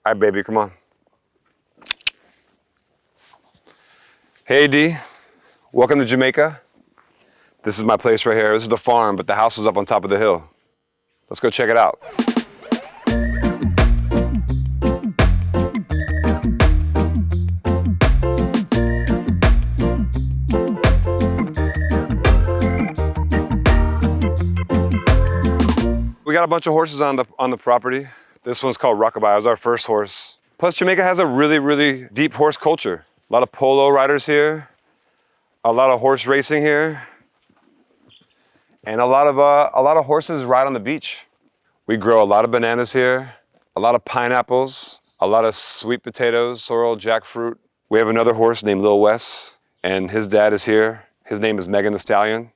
All right, baby, come on. Hey, D. Welcome to Jamaica. This is my place right here. This is the farm, but the house is up on top of the hill. Let's go check it out. We got a bunch of horses on the property. This one's called Rockabye. It was our first horse. Plus, Jamaica has a really, really deep horse culture. A lot of polo riders here, a lot of horse racing here, and a lot of horses ride on the beach. We grow a lot of bananas here, a lot of pineapples, a lot of sweet potatoes, sorrel, jackfruit. We have another horse named Lil Wes, and his dad is here. His name is Megan the Stallion.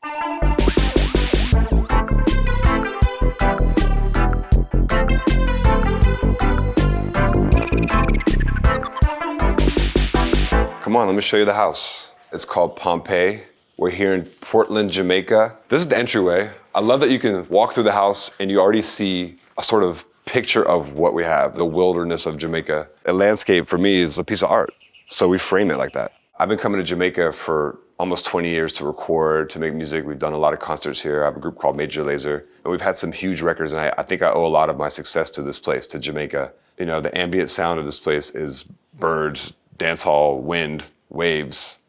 Come on, let me show you the house. It's called Pompeii. We're here in Portland, Jamaica. This is the entryway. I love that you can walk through the house and you already see a sort of picture of what we have, the wilderness of Jamaica. A landscape for me is a piece of art, so we frame it like that. I've been coming to Jamaica for almost 20 years to record, to make music. We've done a lot of concerts here. I have a group called Major Lazer, and we've had some huge records, and I think I owe a lot of my success to this place, to Jamaica. You know, the ambient sound of this place is birds, dance hall, wind, waves.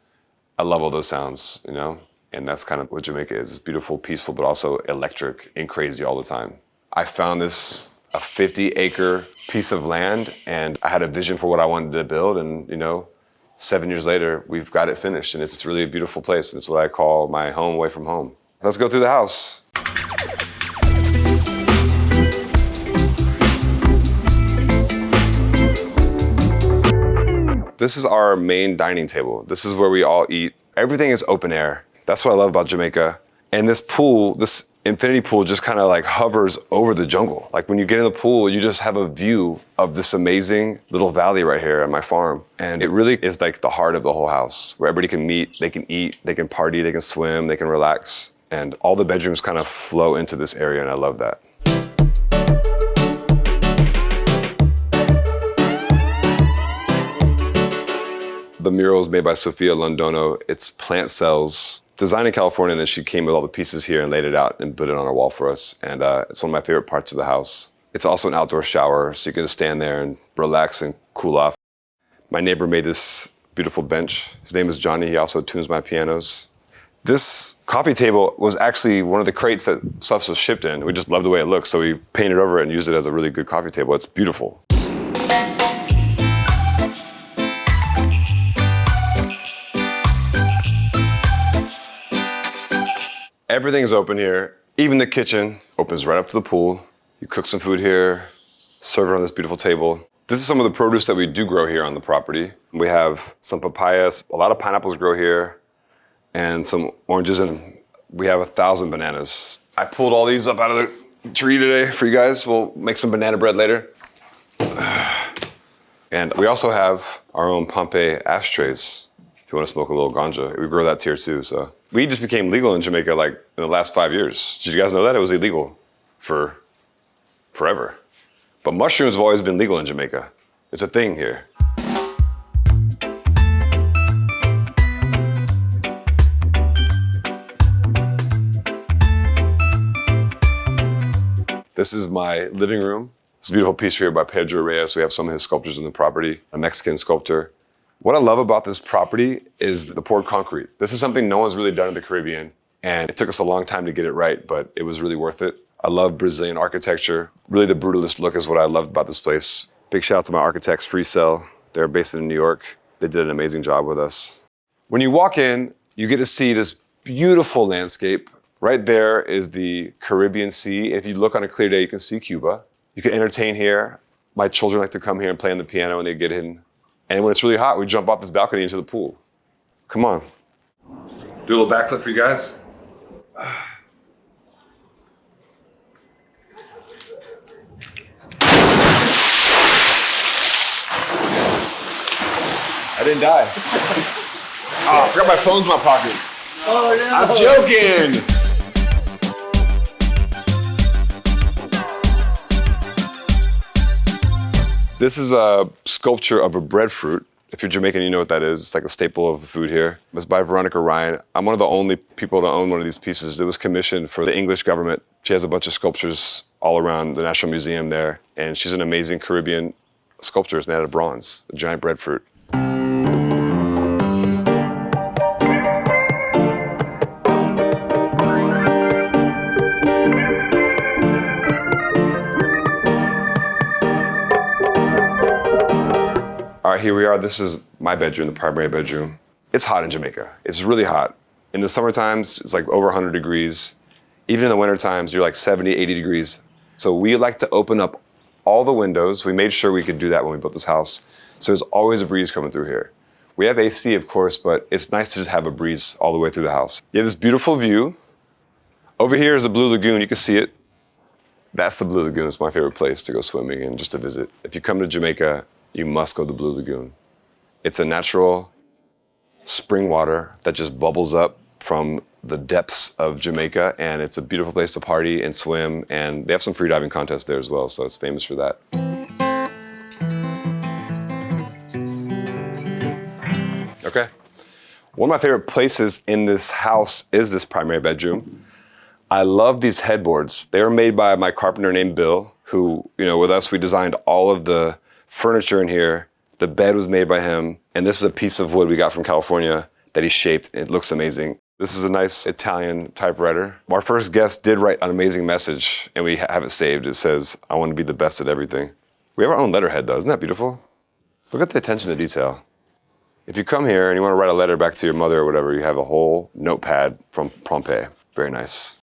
I love all those sounds, you know? And that's kind of what Jamaica is. It's beautiful, peaceful, but also electric and crazy all the time. I found a 50-acre piece of land, and I had a vision for what I wanted to build, and, you know, 7 years later, we've got it finished, and it's really a beautiful place. And it's what I call my home away from home. Let's go through the house. This is our main dining table. This is where we all eat. Everything is open air. That's what I love about Jamaica. And this pool, this infinity pool, just kind of like hovers over the jungle. Like when you get in the pool, you just have a view of this amazing little valley right here at my farm. And it really is like the heart of the whole house, where everybody can meet, they can eat, they can party, they can swim, they can relax. And all the bedrooms kind of flow into this area, and I love that. The mural is made by Sofia Londono. It's plant cells, designed in California, and then she came with all the pieces here and laid it out and put it on our wall for us. And it's one of my favorite parts of the house. It's also an outdoor shower, so you can just stand there and relax and cool off. My neighbor made this beautiful bench. His name is Johnny. He also tunes my pianos. This coffee table was actually one of the crates that stuff was shipped in. We just loved the way it looked, so we painted over it and used it as a really good coffee table. It's beautiful. Everything's open here. Even the kitchen opens right up to the pool. You cook some food here, serve it on this beautiful table. This is some of the produce that we do grow here on the property. We have some papayas, a lot of pineapples grow here, and some oranges, and we have 1,000 bananas. I pulled all these up out of the tree today for you guys. We'll make some banana bread later. And we also have our own Pompeii ashtrays. If you want to smoke a little ganja, we grow that here too, so. We just became legal in Jamaica like in the last 5 years. Did you guys know that? It was illegal for forever. But mushrooms have always been legal in Jamaica. It's a thing here. This is my living room. It's a beautiful piece here by Pedro Reyes. We have some of his sculptures in the property, a Mexican sculptor. What I love about this property is the poured concrete. This is something no one's really done in the Caribbean, and it took us a long time to get it right, but it was really worth it. I love Brazilian architecture. Really, the brutalist look is what I loved about this place. Big shout out to my architects, Free Cell. They're based in New York. They did an amazing job with us. When you walk in, you get to see this beautiful landscape. Right there is the Caribbean Sea. If you look on a clear day, you can see Cuba. You can entertain here. My children like to come here and play on the piano when they get in. And when it's really hot, we jump off this balcony into the pool. Come on. Do a little backflip for you guys. I didn't die. Oh, I forgot my phone's in my pocket. Oh no. I'm joking. This is a sculpture of a breadfruit. If you're Jamaican, you know what that is. It's like a staple of the food here. It's by Veronica Ryan. I'm one of the only people to own one of these pieces. It was commissioned for the English government. She has a bunch of sculptures all around the National Museum there, and she's an amazing Caribbean sculpture. It's made out of bronze, a giant breadfruit. All right, here we are. This is my bedroom, the primary bedroom. It's hot in Jamaica. It's really hot. In the summer times, it's like over 100 degrees. Even in the winter times, you're like 70, 80 degrees. So we like to open up all the windows. We made sure we could do that when we built this house. So there's always a breeze coming through here. We have AC, of course, but it's nice to just have a breeze all the way through the house. You have this beautiful view. Over here is the Blue Lagoon. You can see it. That's the Blue Lagoon. It's my favorite place to go swimming and just to visit. If you come to Jamaica, you must go to the Blue Lagoon. It's a natural spring water that just bubbles up from the depths of Jamaica, and it's a beautiful place to party and swim, and they have some free diving contests there as well, so it's famous for that. Okay. One of my favorite places in this house is this primary bedroom. I love these headboards. They were made by my carpenter named Bill, who, with us, we designed all of the furniture in here. The bed was made by him, and this is a piece of wood we got from California that he shaped. It looks amazing. This is a nice Italian typewriter. Our first guest did write an amazing message, and we have it saved. It says, "I want to be the best at everything." We have our own letterhead, though. Isn't that beautiful? Look at the attention to detail. If you come here and you want to write a letter back to your mother or whatever, you have a whole notepad from Pompeii. Very nice.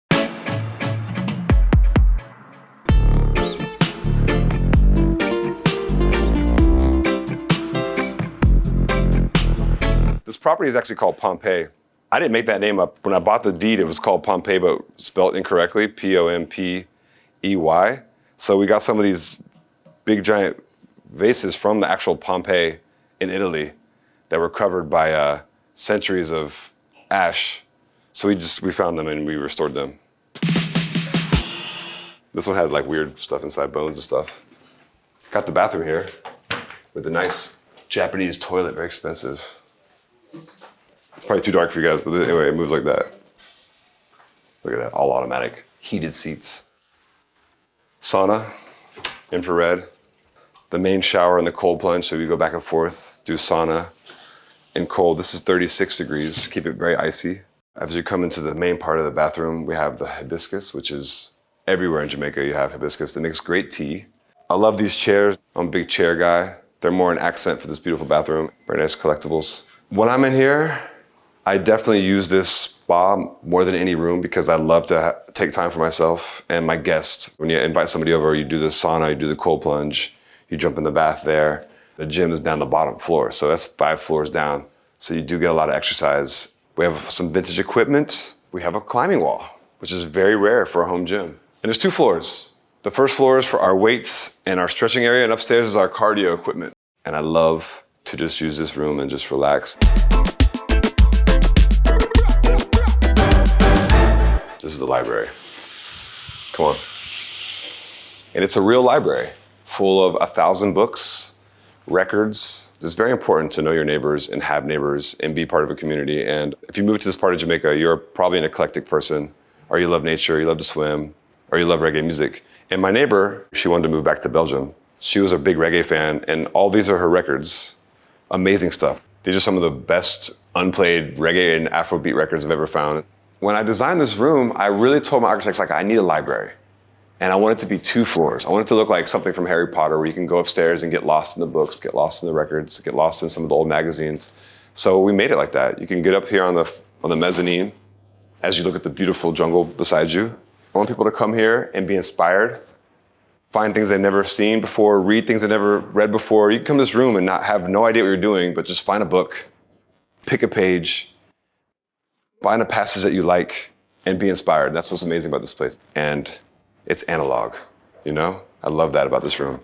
This property is actually called Pompeii. I didn't make that name up. When I bought the deed, it was called Pompeii, but spelled incorrectly, Pompey. So we got some of these big giant vases from the actual Pompeii in Italy that were covered by centuries of ash. So we found them and we restored them. This one had like weird stuff inside, bones and stuff. Got the bathroom here with a nice Japanese toilet, very expensive. It's probably too dark for you guys, but anyway, it moves like that. Look at that, all automatic, heated seats. Sauna, infrared. The main shower and the cold plunge, so you go back and forth, do sauna and cold. This is 36 degrees, keep it very icy. As you come into the main part of the bathroom, we have the hibiscus, which is everywhere in Jamaica you have hibiscus. That makes great tea. I love these chairs. I'm a big chair guy. They're more an accent for this beautiful bathroom. Very nice collectibles. When I'm in here, I definitely use this spa more than any room because I love to take time for myself and my guests. When you invite somebody over, you do the sauna, you do the cold plunge, you jump in the bath there. The gym is down the bottom floor, so that's 5 floors down. So you do get a lot of exercise. We have some vintage equipment. We have a climbing wall, which is very rare for a home gym. And there's 2 floors. The first floor is for our weights and our stretching area, and upstairs is our cardio equipment. And I love to just use this room and just relax. This is the library. Come on. And it's a real library full of 1,000 books, records. It's very important to know your neighbors and have neighbors and be part of a community. And if you move to this part of Jamaica, you're probably an eclectic person, or you love nature, you love to swim, or you love reggae music. And my neighbor, she wanted to move back to Belgium. She was a big reggae fan, and all these are her records. Amazing stuff. These are some of the best unplayed reggae and Afrobeat records I've ever found. When I designed this room, I really told my architects, I need a library. And I want it to be 2 floors. I want it to look like something from Harry Potter, where you can go upstairs and get lost in the books, get lost in the records, get lost in some of the old magazines. So we made it like that. You can get up here on the mezzanine as you look at the beautiful jungle beside you. I want people to come here and be inspired, find things they've never seen before, read things they've never read before. You can come to this room and not have no idea what you're doing, but just find a book, pick a page, find a passage that you like, and be inspired. That's what's amazing about this place. And it's analog, I love that about this room.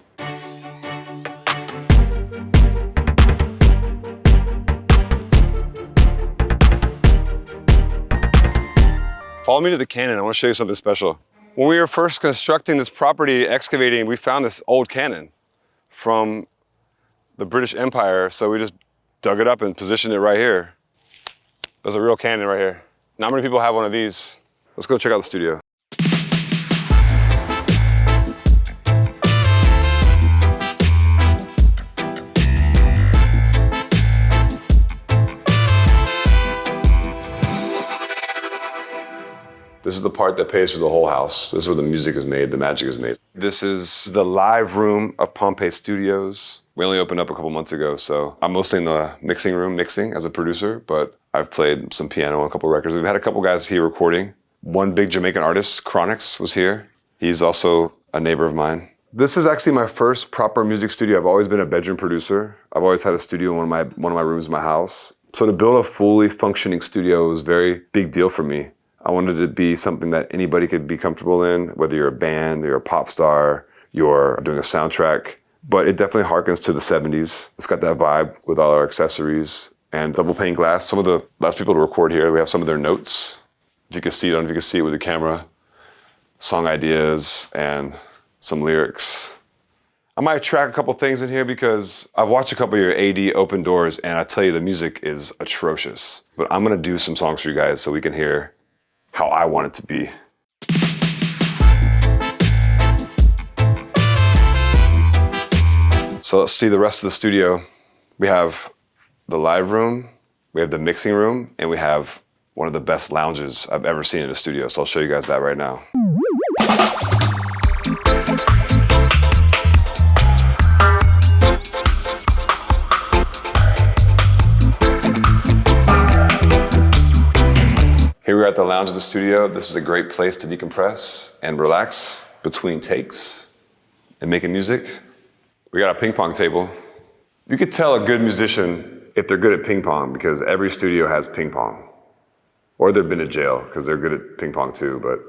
Follow me to the cannon. I want to show you something special. When we were first constructing this property, excavating, we found this old cannon from the British Empire, so we just dug it up and positioned it right here. There's a real cannon right here. Not many people have one of these. Let's go check out the studio. This is the part that pays for the whole house. This is where the music is made, the magic is made. This is the live room of Pompeii Studios. We only opened up a couple months ago, so I'm mostly in the mixing room, mixing as a producer, but I've played some piano on a couple records. We've had a couple guys here recording. One big Jamaican artist, Chronix, was here. He's also a neighbor of mine. This is actually my first proper music studio. I've always been a bedroom producer. I've always had a studio in one of my rooms in my house. So to build a fully functioning studio was a very big deal for me. I wanted it to be something that anybody could be comfortable in, whether you're a band, you're a pop star, you're doing a soundtrack. But it definitely harkens to the 70s. It's got that vibe with all our accessories and double pane glass. Some of the last people to record here, we have some of their notes. If you can see it, I don't know if you can see it with the camera. Song ideas and some lyrics. I might track a couple things in here because I've watched a couple of your AD Open Doors and I tell you the music is atrocious. But I'm gonna do some songs for you guys so we can hear how I want it to be. So let's see the rest of the studio. We have the live room, we have the mixing room, and we have one of the best lounges I've ever seen in a studio. So I'll show you guys that right now. Here we're at the lounge of the studio. This is a great place to decompress and relax between takes and making music. We got a ping pong table. You could tell a good musician if they're good at ping pong because every studio has ping pong. Or they've been to jail because they're good at ping pong too, but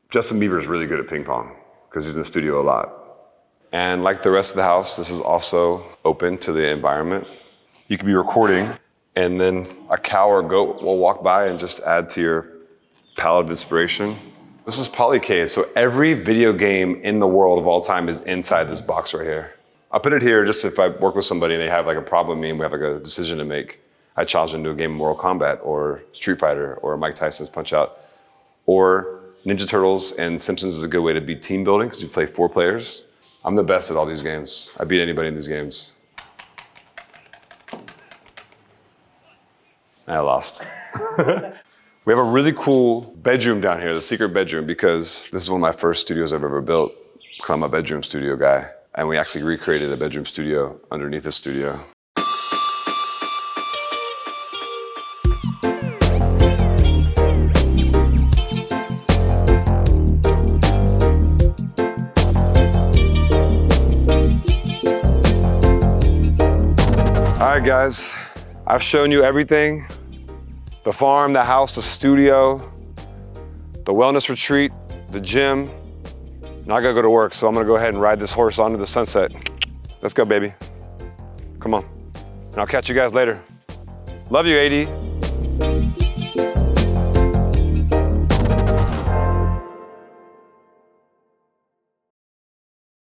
Justin Bieber is really good at ping pong because he's in the studio a lot. And like the rest of the house, this is also open to the environment. You could be recording and then a cow or goat will walk by and just add to your palette of inspiration. This is polycade, so every video game in the world of all time is inside this box right here. I put it here just if I work with somebody and they have like a problem with me and we have like a decision to make. I challenge them to a game of Mortal Kombat or Street Fighter or Mike Tyson's Punch-Out. Or Ninja Turtles and Simpsons is a good way to beat team building because you play 4 players. I'm the best at all these games. I beat anybody in these games. I lost. We have a really cool bedroom down here, the secret bedroom, because this is one of my first studios I've ever built because I'm a bedroom studio guy. And we actually recreated a bedroom studio underneath the studio. All right, guys, I've shown you everything. The farm, the house, the studio, the wellness retreat, the gym. Now I gotta go to work, so I'm gonna go ahead and ride this horse onto the sunset. Let's go, baby. Come on. And I'll catch you guys later. Love you, AD.